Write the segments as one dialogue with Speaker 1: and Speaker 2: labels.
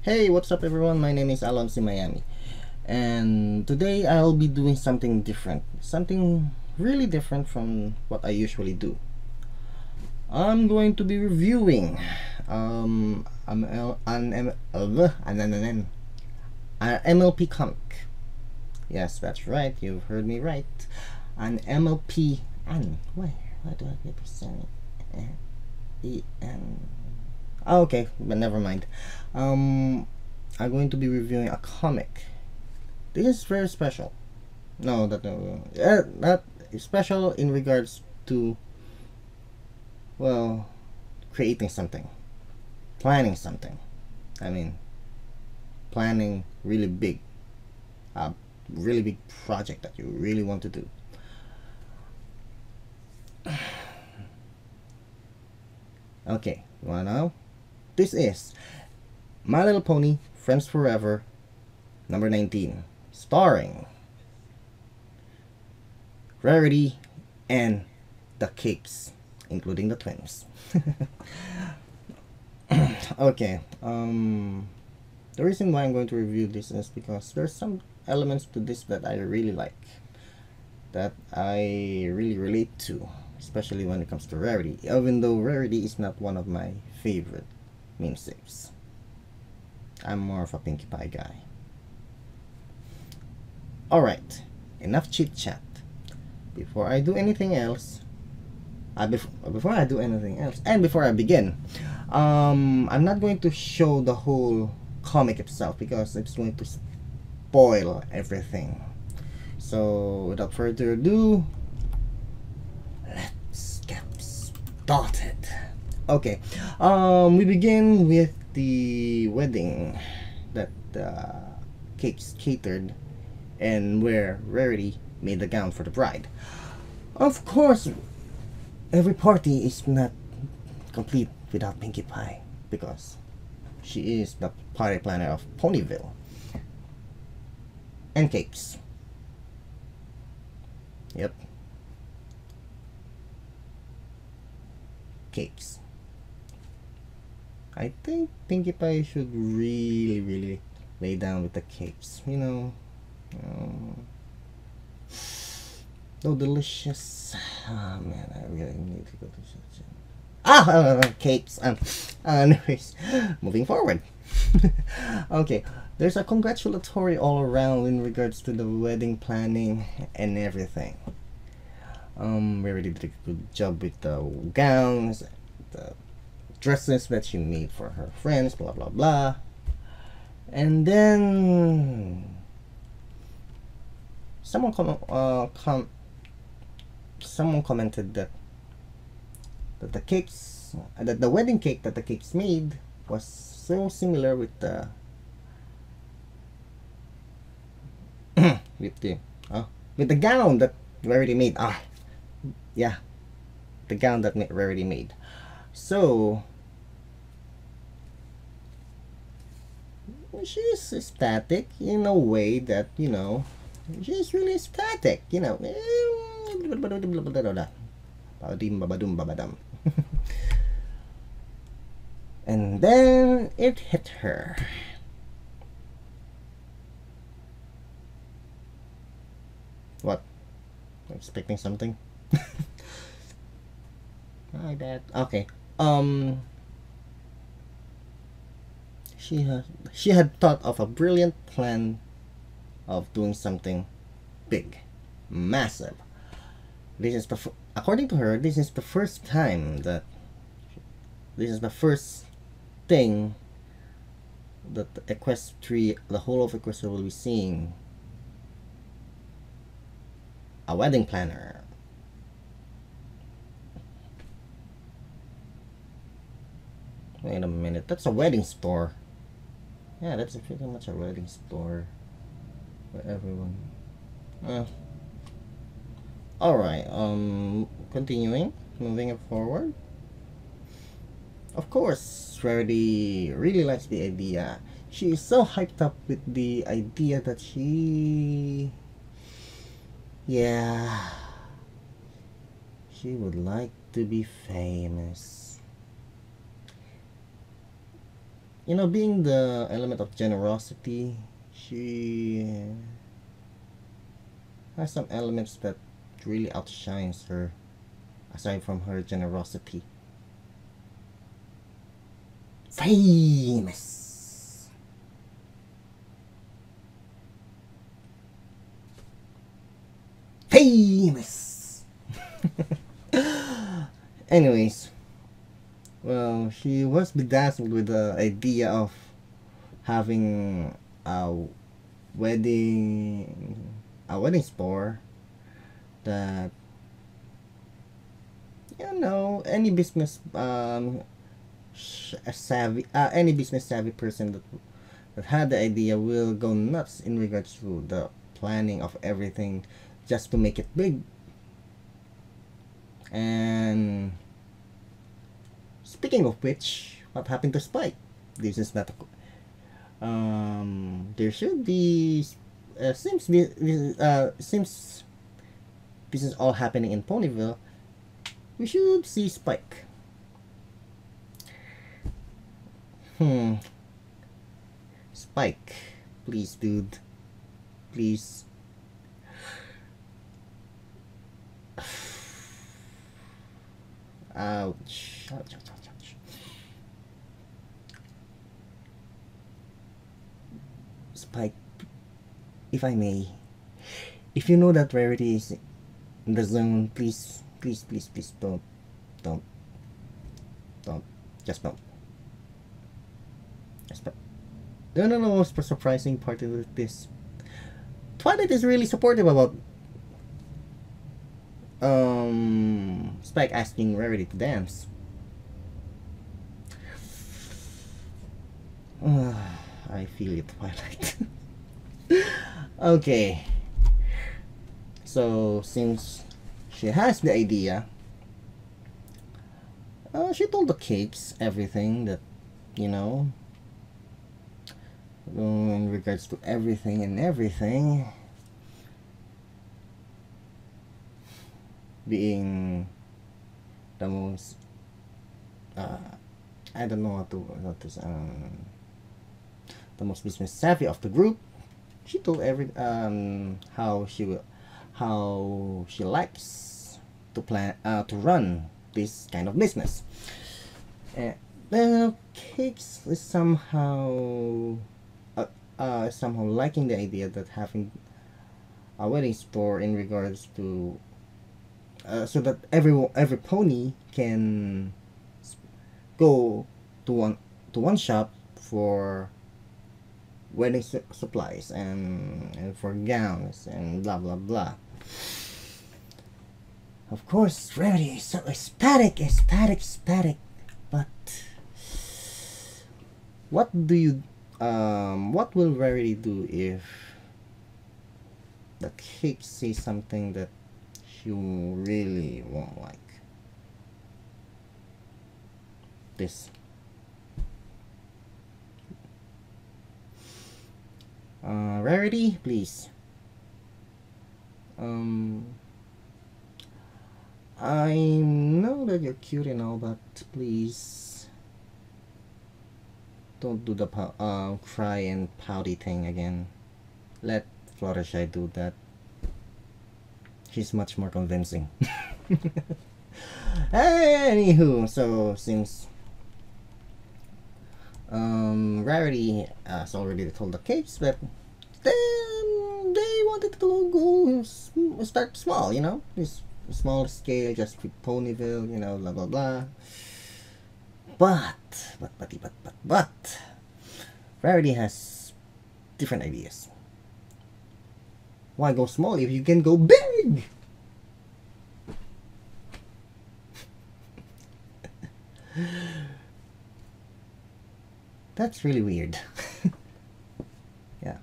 Speaker 1: Hey, what's up everyone? My name is Alonso Miami, and today I'll be doing something different. Something really different from what I usually do. I'm going to be reviewing an MLP comic. Yes, that's right. You've heard me right. An MLP why do I keep saying EN? Oh, okay, but never mind. I'm going to be reviewing a comic. This is very special. No, not special in regards to, well, creating something, planning something. I mean, planning really big, a really big project that you really want to do. Okay, you wanna know? This is My Little Pony: Friends Forever, number 19, starring Rarity and the Cakes, including the twins. Okay, the reason why I'm going to review this is because there's some elements to this that I really like, that I really relate to, especially when it comes to Rarity, even though Rarity is not one of my favorite namesakes. I'm more of a Pinkie Pie guy. Alright, enough chit chat. Before I do anything else, before I do anything else, and before I begin, I'm not going to show the whole comic itself because it's going to spoil everything. So without further ado, let's get started. Okay, we begin with the wedding that Cakes catered, and where Rarity made the gown for the bride. Of course, every party is not complete without Pinkie Pie, because she is the party planner of Ponyville. And Cakes. Yep. Cakes. I think Pinkie Pie should really lay down with the Cakes. You know, so delicious. Oh man, I really need to go to church. Cakes. Anyways, moving forward. Okay, there's a congratulatory all around in regards to the wedding planning and everything. We already did a good job with the gowns, the dresses that she made for her friends, blah blah blah. And then someone commented that the cakes, that the wedding cake that the Cakes made was so similar with the with the with the gown that Rarity made. Yeah, the gown that Rarity made. So she's ecstatic in a way that, you know, she's really ecstatic, you know. And then it hit her. What? Expecting something? My bad. Okay. She had thought of a brilliant plan of doing something big, massive. This is according to her, this is the first time that this is the first thing that the whole of Equestria will be seeing a wedding planner. Wait a minute, that's a wedding store. Yeah, that's pretty much a wedding store for everyone. Alright, continuing, moving it forward. Of course, Rarity really likes the idea. She is so hyped up with the idea that yeah, she would like to be famous. you know, being the element of generosity, she has some elements that really outshines her aside from her generosity. Famous. Famous. Anyways, well, she was bedazzled with the idea of having a wedding a wedding store that, you know, any business savvy any business savvy person that had the idea will go nuts in regards to the planning of everything just to make it big. And speaking of which, what happened to Spike? This is not there should be seems this is all happening in Ponyville. We should see Spike. Spike, please, dude, please. Ouch. Ouch, ouch, ouch, ouch. Spike, if I may, if you know that Rarity is in the zone, please, please, please, please don't, just don't. Just don't. No, no, no, most surprising part of this. Twilight is really supportive about Spike asking Rarity to dance. I feel it, Twilight. Okay. So, since she has the idea, she told the Cakes everything that, you know, in regards to everything and everything. Being the most, I don't know the most business savvy of the group. She told how she likes to plan to run this kind of business. The Cakes is somehow liking the idea that having a wedding store in regards to so that every pony can go to one shop for wedding supplies and for gowns and blah blah blah. Of course, Rarity is so ecstatic. But what will Rarity do if the Cake says something that you really won't like? This. Rarity, please. I know that you're cute and all, but please don't do the cry and pouty thing again. Let Fluttershy do that. She's much more convincing. Anywho, so since Rarity has already told the Cakes that they wanted to go start small, you know, this small scale, just with Ponyville, you know, blah blah blah. But Rarity has different ideas. Why go small if you can go big? That's really weird. Yeah.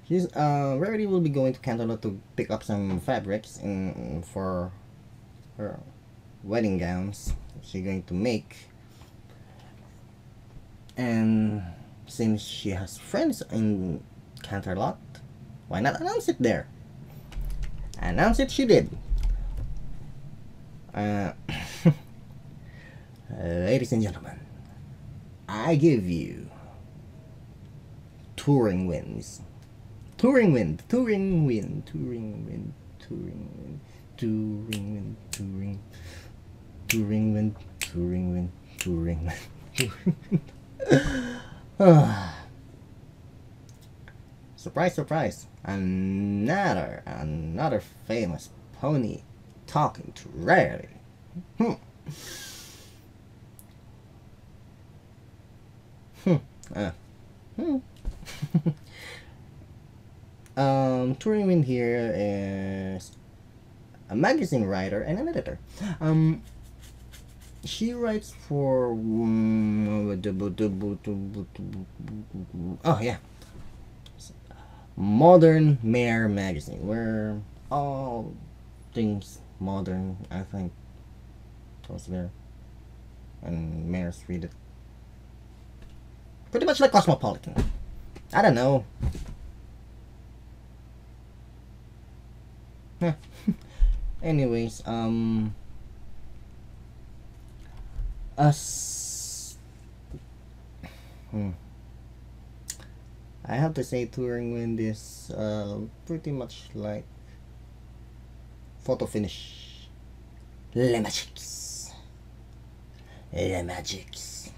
Speaker 1: Rarity will be going to Canterlot to pick up some fabrics for her wedding gowns she's going to make. And since she has friends in Canterlot, why not announce it there? Announce it she did. Ladies and gentlemen, I give you touring wins. Touring wind, touring wind, touring wind, touring wind, touring wind, touring, touring wind, touring wind, touring wind, touring wind. Surprise, surprise! Another famous pony talking to Rarity. Turing Wind here is a magazine writer and an editor. She writes for oh yeah, Modern Mare magazine, where all things modern, I think, goes there, and mares read it. Pretty much like Cosmopolitan. I don't know. Anyways, I have to say Touring Wind is pretty much like photo finish. Le Magics. Le Magics.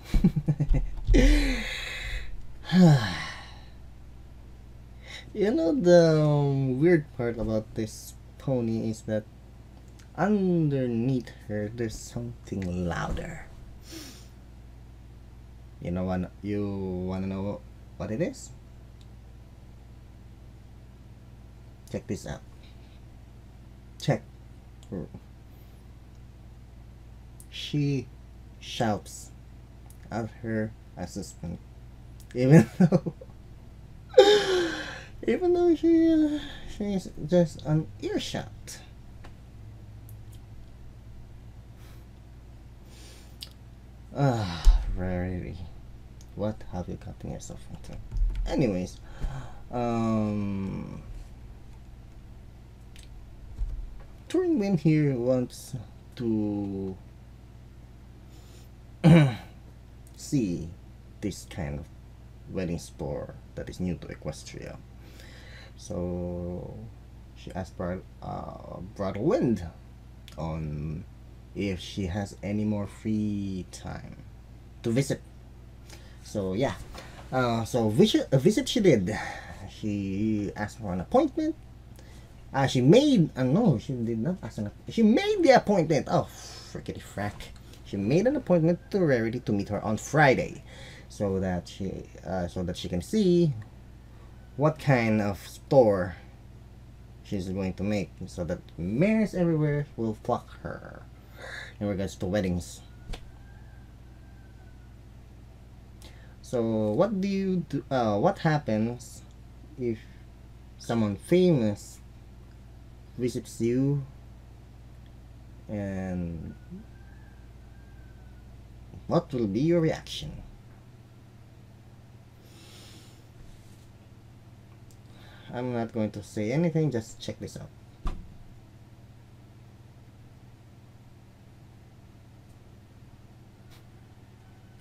Speaker 1: You know, the weird part about this pony is that underneath her there's something louder. You wanna know what it is? Check this out. Check. She shouts at her assistant, even though she's just an earshot. Rarity. What have you gotten yourself into? Anyways, Turing Wind here wants to see this kind of wedding store that is new to Equestria. So she asked Brother Wind on if she has any more free time to visit. So yeah, so a visit she did. She asked for an appointment. She made no, she did not ask she made the appointment. Oh, frickety frack! She made an appointment to Rarity to meet her on Friday, so that she can see what kind of store she's going to make, so that mares everywhere will flock her in regards to weddings. So what do you do? What happens if someone famous visits you, and what will be your reaction? I'm not going to say anything, just check this out.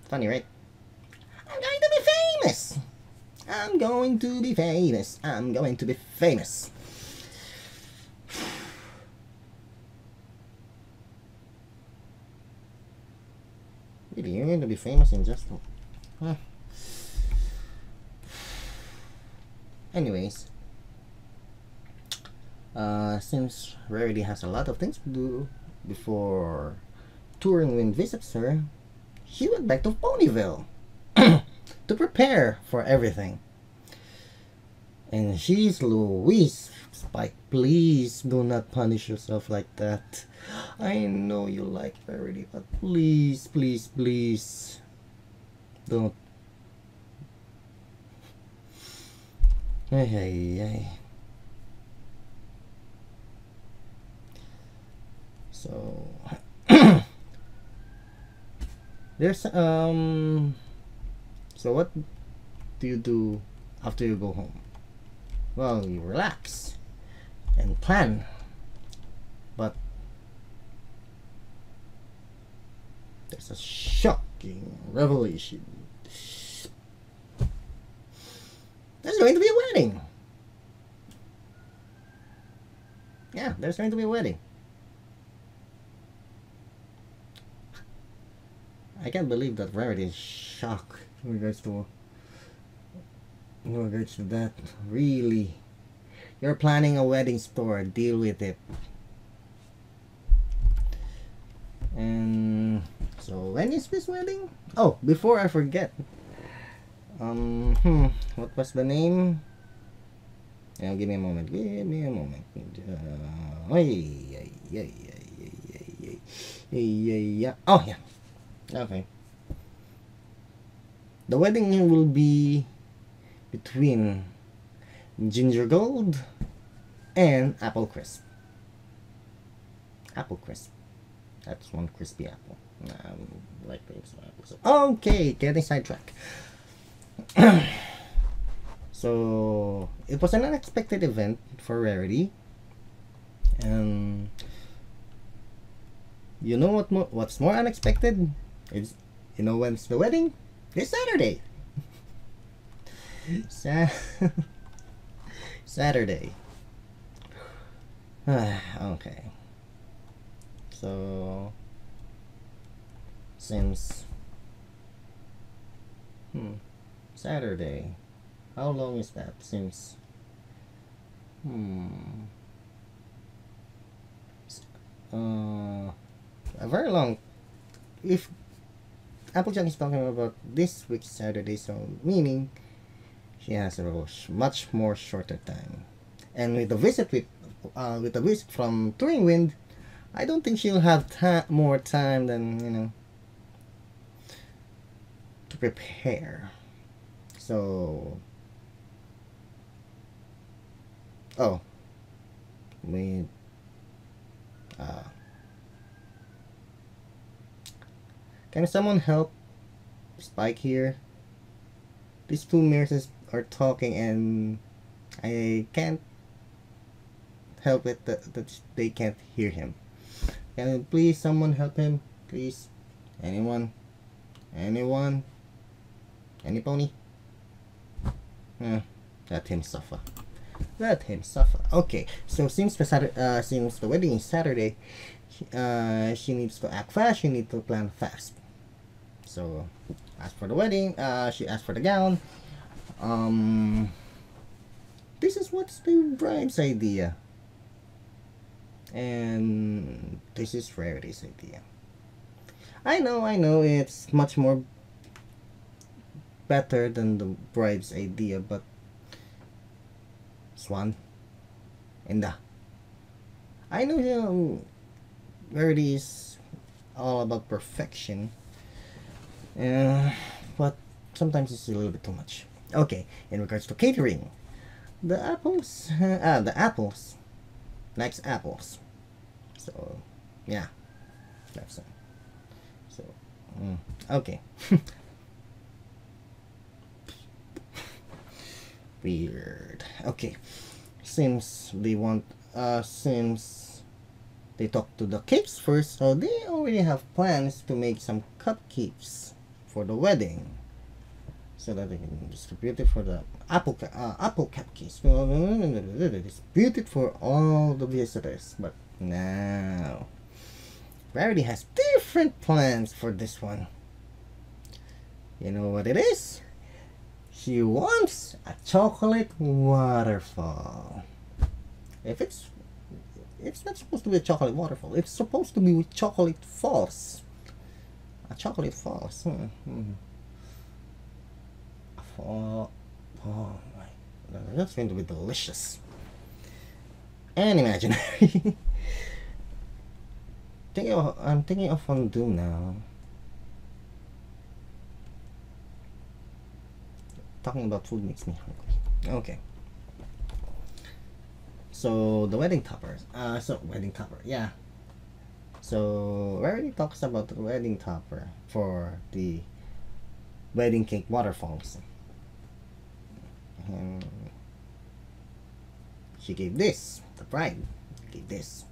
Speaker 1: Funny, right? I'm going to be famous! I'm going to be famous! I'm going to be famous! Really, you're going to be famous in just... Anyways, since Rarity has a lot of things to do before Turing Wind visits her, she went back to Ponyville to prepare for everything. And she's Louise. Spike, please do not punish yourself like that. I know you like Rarity, but please, please, please don't. Hey. So there's so what do you do after you go home? Well, you relax and plan, but there's a shocking revelation. going to be a wedding. Yeah, there's going to be a wedding. I can't believe that Rarity is shocked in regards to that. Really? You're planning a wedding store, deal with it. And so when is this wedding? Oh, before I forget. What was the name? Now give me a moment. Give me a moment. Oh yeah. Okay. The wedding will be between Ginger Gold and Apple Crisp. Apple Crisp. That's one crispy apple. Like grapes or apples. Okay, getting sidetracked. So it was an unexpected event for Rarity, and you know what's more unexpected? Is you know when's the wedding? This Saturday. Saturday. Okay. So since Saturday, how long is that? Since a very long. If Applejack is talking about this week's Saturday, so meaning she has a much more shorter time. And with the visit from Touring Wind, I don't think she'll have more time than to prepare. So can someone help Spike here? These two nurses are talking and I can't help it that they can't hear him. Can please someone help him? Please? Anyone? Anyone? Any pony? Let him suffer. Let him suffer. Okay, so since the wedding is Saturday, she needs to act fast. She needs to plan fast. So, as for the wedding, she asked for the gown. This is what's the bride's idea, and this is Rarity's idea. I know, it's much more better than the bride's idea, but Swan, Inda, I know Rarity is all about perfection. But sometimes it's a little bit too much. Okay, in regards to catering, the apples likes apples. So, yeah, that's it. So, okay. Weird. Okay, since they talked to the cakes first, so they already have plans to make some cupcakes for the wedding, so that they can distribute it for the apple cupcakes. Distribute it for all the visitors. But now, Rarity has different plans for this one. You know what it is? She wants a chocolate waterfall. It's not supposed to be a chocolate waterfall. It's supposed to be chocolate falls. A chocolate falls. Oh my, that's going to be delicious and imaginary. I'm thinking of fondue now. Talking about food makes me hungry. Okay. So the wedding toppers. Yeah. So Rarity talks about the wedding topper for the wedding cake waterfalls. And she gave this. The bride gave this.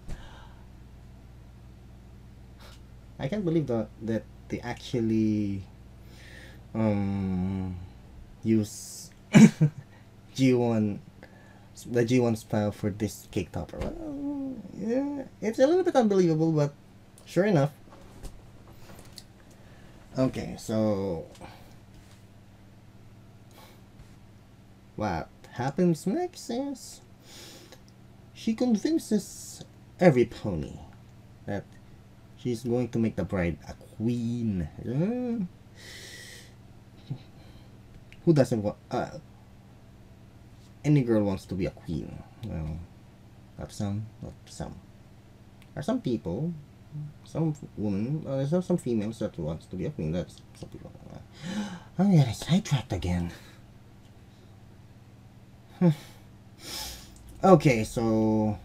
Speaker 1: I can't believe that they actually use G1, the G1 style for this cake topper. Well, yeah, it's a little bit unbelievable, but sure enough. Okay, so what happens next is she convinces every pony that she's going to make the bride a queen. Who doesn't want? Any girl wants to be a queen. Well, not some. There are some people, some women, there's some females that wants to be a queen. That's some people. I'm getting sidetracked again. Okay, so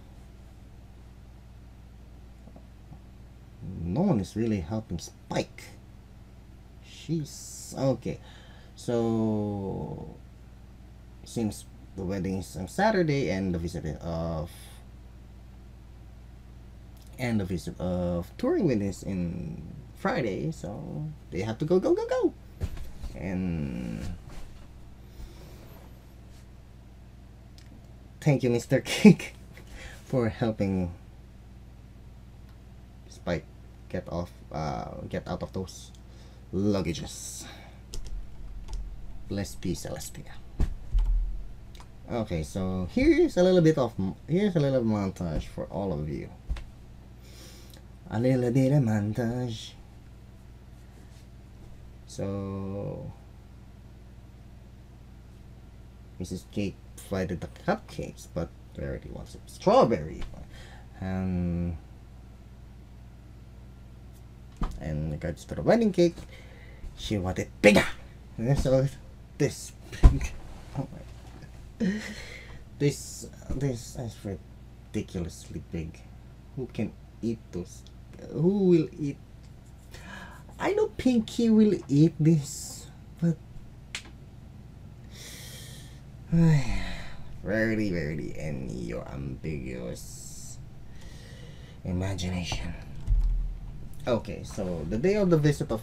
Speaker 1: no one is really helping Spike. She's okay. So since the wedding is on Saturday and the visit of touring with is in Friday, so they have to go. And thank you, Mr. Cake, for helping Spike get out of those luggages. Bless be Celestia. Okay, so here's a little montage for all of you. A little bit of montage. So Mrs. Cake provided the cupcakes, but Rarity wants it strawberry. And in regards to the wedding cake, she wanted bigger. And so this big. Oh my. This is ridiculously big. Who can eat those? Who will eat? I know Pinky will eat this, but Rarity, and your ambiguous imagination. Okay, so the day of the visit of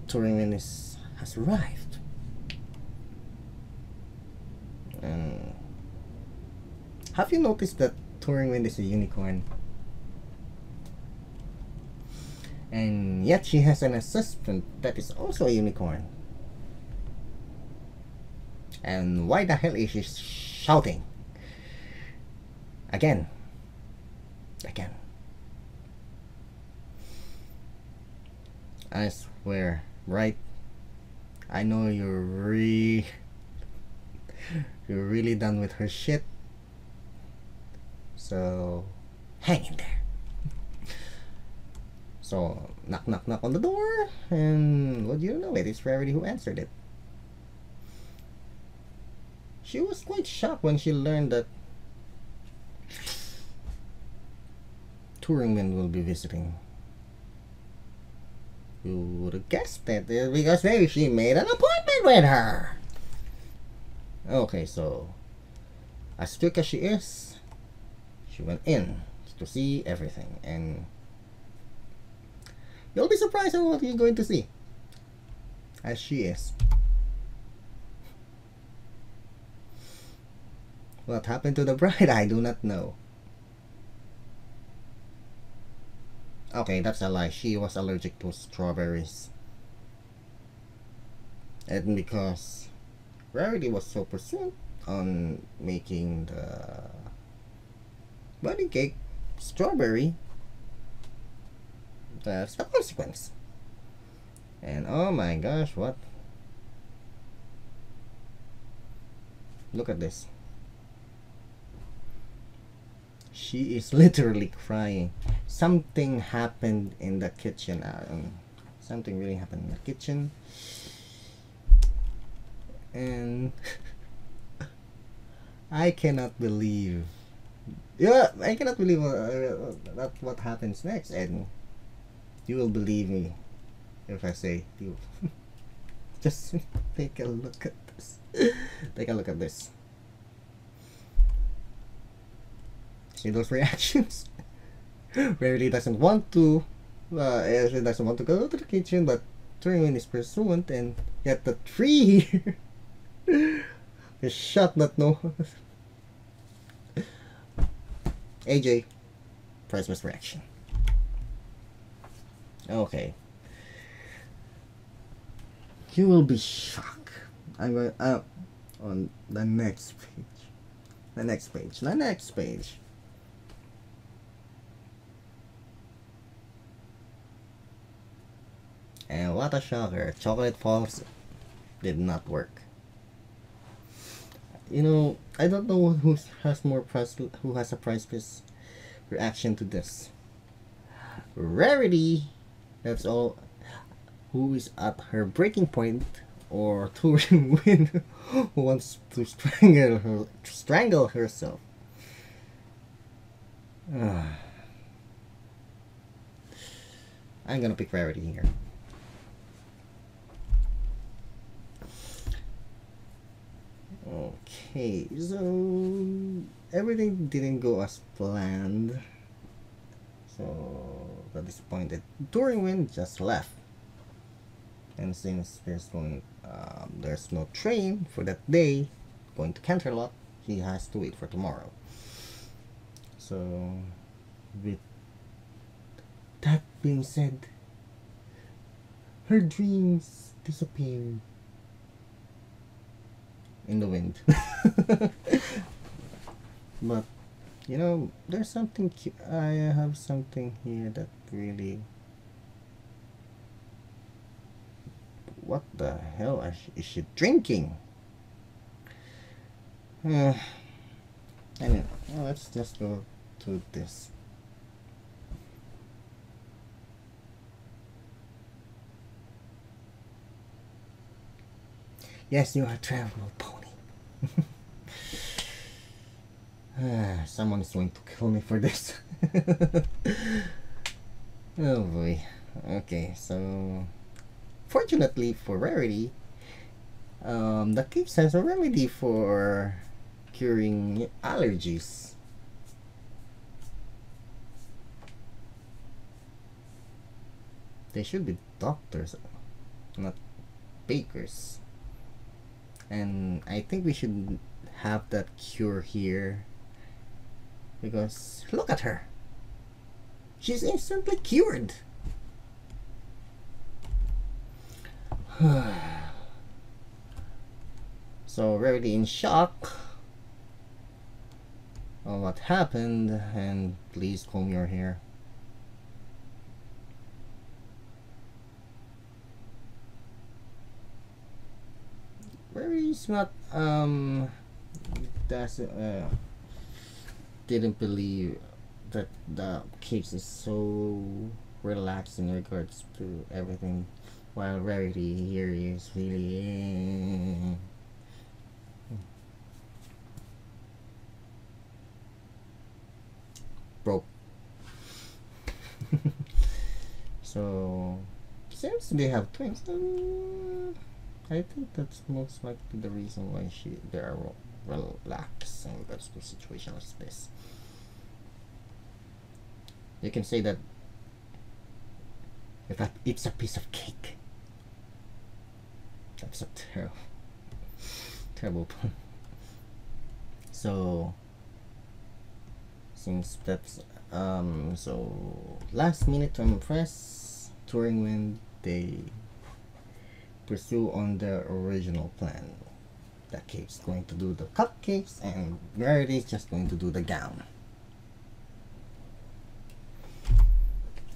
Speaker 1: touring has arrived. Have you noticed that Touring Wind is a unicorn? And yet she has an assistant that is also a unicorn. And why the hell is she shouting? Again. I swear, right? I know you're really done with her shit. So hang in there. So knock on the door, and what do you know, it is Rarity who answered it. She was quite shocked when she learned that Touring Wind will be visiting. Who would have guessed that? Because maybe she made an appointment with her. Okay, so as strict as she is, she went in to see everything, and you'll be surprised at what you're going to see. As she is. What happened to the bride? I do not know. Okay, that's a lie. She was allergic to strawberries. And because Rarity was so pursuant on making the wedding cake strawberry, that's the consequence. And oh my gosh, what? Look at this. She is literally crying. Something happened in the kitchen. Something really happened in the kitchen. And I cannot believe. Yeah, I cannot believe what happens next. And you will believe me if I say you. Just take a look at this. Take a look at this. See those reactions? Rarity doesn't want to. She doesn't want to go to the kitchen, but Touring Wind is pursuant, and yet the tree. A shot that no. AJ, price misreaction. Okay. You will be shocked. I'm going up on the next page. The next page. The next page. And what a shocker. Chocolate Falls did not work. You know, I don't know who has more who has a price reaction to this. Rarity, that's all, who is at her breaking point, or Touring Wind, who wants to strangle herself. I'm gonna pick Rarity here. Okay, so everything didn't go as planned. So got disappointed. Touring Wind just left, and since there's no train for that day going to Canterlot, he has to wait for tomorrow. So with that being said, her dreams disappeared in the wind. But you know, there's something I have something here that really, what the hell is she drinking? Anyway, let's just go to this. Yes, you are a travel pony. Someone is going to kill me for this. Oh boy. Okay, so fortunately for Rarity, the cakes has a remedy for curing allergies. They should be doctors, not bakers. And I think we should have that cure here, because look at her, she's instantly cured. So Rarity in shock on what happened, and please comb your hair. Rarity's not didn't believe that the case is so relaxed in regards to everything, while Rarity here is really broke. So since they have twins, I think that's most likely the reason why they are relaxed in regards to a situation like this. You can say that if it's a piece of cake. That's a terrible pun. So since that's so last minute to impress Touring Wind, they pursue on the original plan. The cake's going to do the cupcakes, and Rarity is just going to do the gown.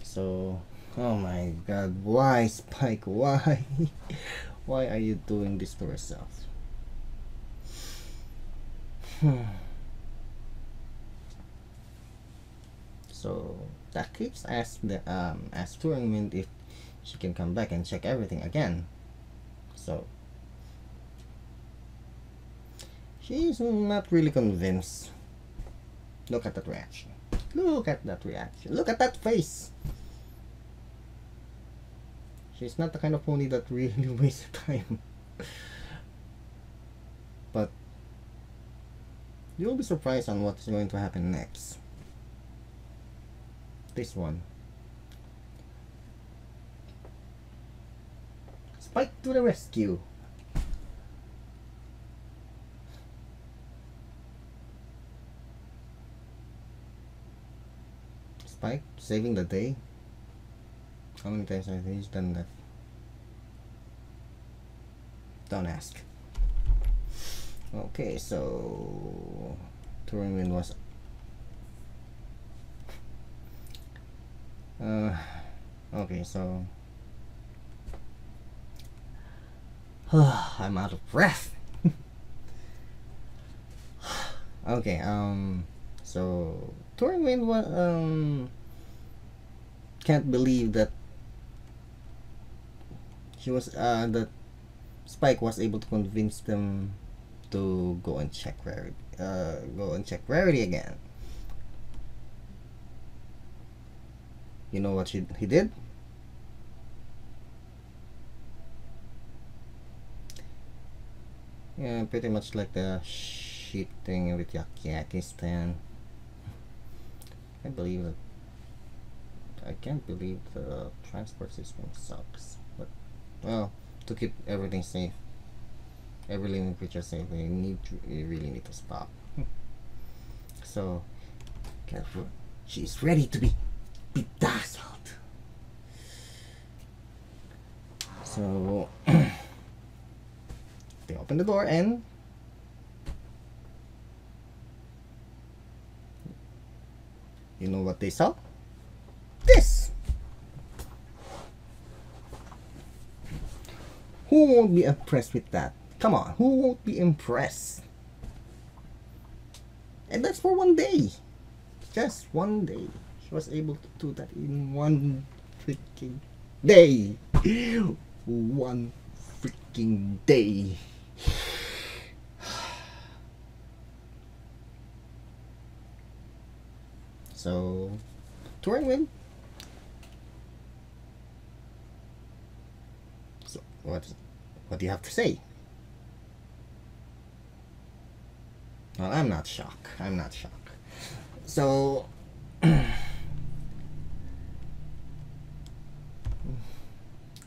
Speaker 1: So, oh my god, why Spike? Why? Why are you doing this to yourself? So that keeps asked Touring Wind if she can come back and check everything again. So she's not really convinced. Look at that reaction. Look at that reaction. Look at that face. She's not the kind of pony that really wastes time. But you'll be surprised on what's going to happen next. This one. Spike to the rescue. Spike saving the day. How many times have he done that? Don't ask. Okay, so Turing Wind was okay, so I'm out of breath. Okay, so Turing Wind was can't believe that that Spike was able to convince them to go and check Rarity again. You know what he did? Yeah, pretty much like the shit thing with Yakistan. I can't believe the transport system sucks. But well, to keep everything safe, every living creature safe, you really need to stop. So careful. She's ready to be bedazzled. So they open the door and you know what they saw? This! Who won't be impressed with that? Come on, who won't be impressed? And that's for one day. Just one day. She was able to do that in one freaking day. One freaking day. So, Turing Wind. So, what do you have to say? Well, I'm not shocked. So,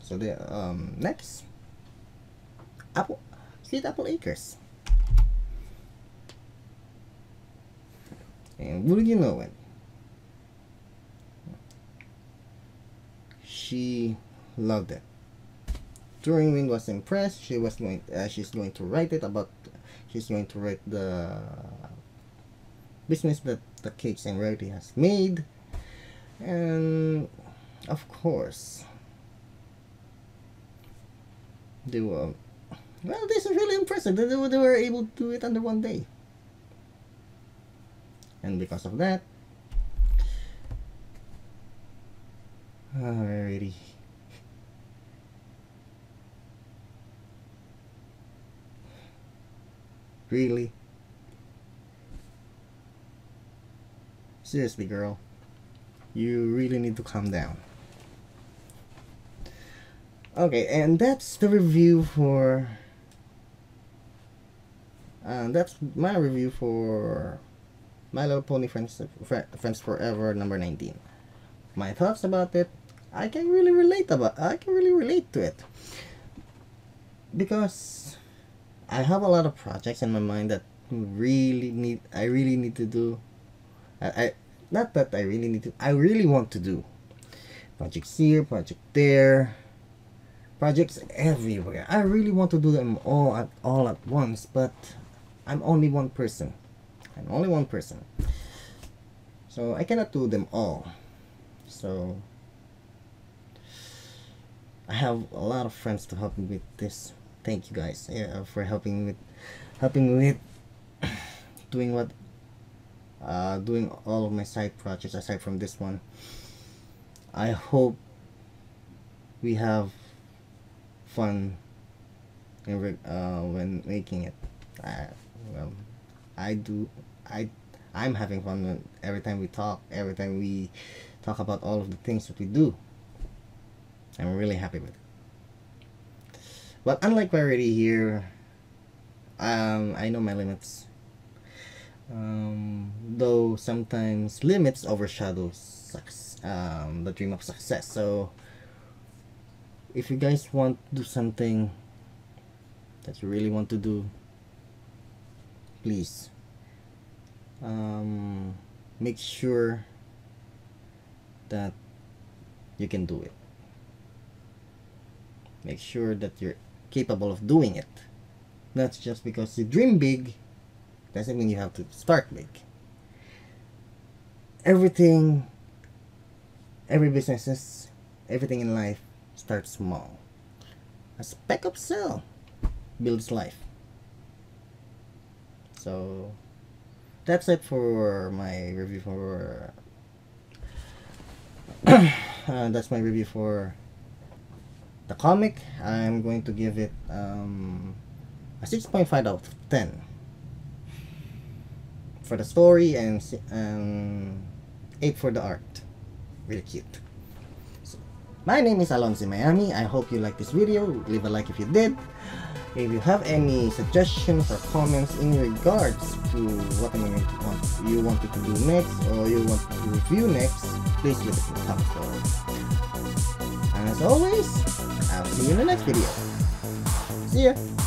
Speaker 1: so the next, Sweet Apple Acres, and would you know it? She loved it. Turing Wind was impressed. She's going to write the business that the Cakes and Rarity has made, and of course they were, well, this is really impressive that they were able to do it under one day, and because of that, Rarity really, seriously, girl, you really need to calm down. Okay, and that's the review for that's my review for My Little Pony Friends Forever number 19. My thoughts about it, I can really relate to it, because I have a lot of projects in my mind that I really need to do. I not that I really need to, I really want to do projects here, project there, projects everywhere. I really want to do them all at once, but I'm only one person. So I cannot do them all. So I have a lot of friends to help me with this. Thank you guys, for helping me with doing doing all of my side projects aside from this one. I hope we have fun when making it. Well, I do. I'm having fun every time we talk about all of the things that we do. I'm really happy with it. But unlike Rarity here, I know my limits. Though sometimes limits overshadow the dream of success. So if you guys want to do something that you really want to do, please make sure that you can do it. Make sure that you're capable of doing it. Not just because you dream big doesn't mean you have to start big. Every business, everything in life starts small. A speck of cell builds life. So that's it for my review for that's my review for the comic. I'm going to give it a 6.5 out of 10 for the story, and 8 for the art. Really cute. So, my name is Alonso Miami. I hope you liked this video. Leave a like if you did. If you have any suggestions or comments in regards to what you wanted to do next, or you want to review next, please leave it in the comments below. And as always, I'll see you in the next video. See ya!